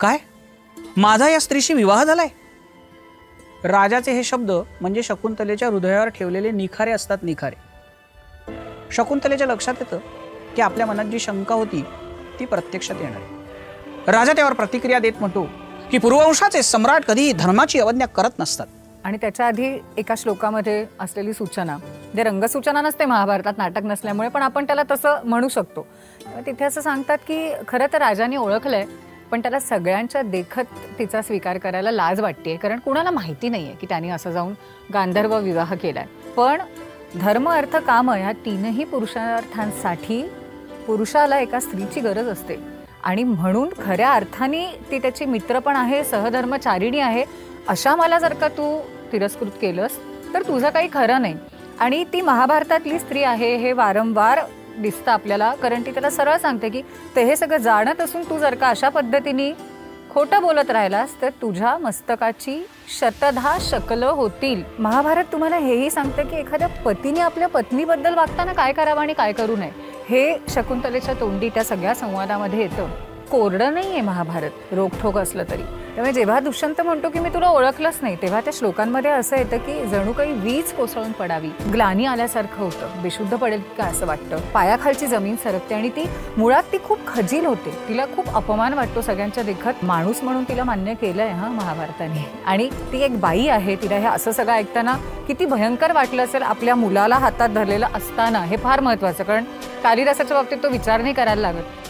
काय? माझा या स्त्रीशी विवाह झालाय? राजाचे हे शब्द म्हणजे शकुंतलेच्या हृदयावर ठेवलेले निखारे असतात, निखारे. शकुंतलेच्या लक्षात येतं की आपल्या मनात जी शंका होती ती प्रत्यक्षात येणार आहे. राजा त्यावर प्रतिक्रिया देत म्हणतो की पूर्ववंशाचे सम्राट कधी धर्माची अवज्ञा करत नसतात. आणि त्याच्या आधी एका श्लोकामध्ये असलेली सूचना, जे रंगसूचना नसते महाभारतात, नाटक नसल्यामुळे, पण आपण त्याला तसं म्हणू शकतो. तिथे असं सांगतात की खरं तर राजाने ओळखलंय, पण त्याला सगळ्यांच्या देखत तिचा स्वीकार करायला लाज वाटते, कारण कुणाला माहिती नाहीये की त्याने असं जाऊन गांधर्व विवाह केलाय. पण धर्म अर्थ काम ह्या तीनही पुरुषार्थांसाठी पुरुषाला एका स्त्रीची गरज असते, आणि म्हणून खऱ्या अर्थाने ती त्याची मित्र पण आहे, सहधर्मचारिणी आहे. अशा मला जर का तू तिरस्कृत केलंस तर तुझं काही खरं नाही. आणि ती महाभारतातली स्त्री आहे हे वारंवार दिसतं आपल्याला, कारण ती त्याला सरळ सांगते की ते हे सगळं जाणत असून तू जर का अशा पद्धतीने खोटं बोलत राहिलास तर तुझ्या मस्तकाची शतधा शकलं होतील. महाभारत तुम्हाला हेही सांगतं की एखाद्या पतीने आपल्या पत्नीबद्दल वागताना काय करावं आणि काय करू नये, हे शकुंतलेच्या तोंडी त्या सगळ्या संवादामध्ये येतं. कोरडं नाहीये महाभारत, रोखठोक असलं तरी. त्यामुळे जेव्हा दुष्यंत म्हणतो की मी तुला ओळखलंच नाही, तेव्हा त्या श्लोकांमध्ये असं येतं की जणू काही वीज कोसळून पडावी, ग्लानी आल्यासारखं होतं, बेशुद्ध पडेल का असं वाटतं, पायाखालची जमीन सरकते. आणि ती मुळात ती खूप खजील होते, तिला खूप अपमान वाटतो सगळ्यांच्या देखत. माणूस म्हणून तिला मान्य केलंय महाभारताने, आणि ती एक बाई आहे. तिला हे असं सगळं ऐकताना किती भयंकर वाटलं असेल आपल्या मुलाला हातात धरलेलं असताना. हे फार महत्वाचं, कारण कालिदासाच्या बाबतीत तो विचार नाही करायला लागत.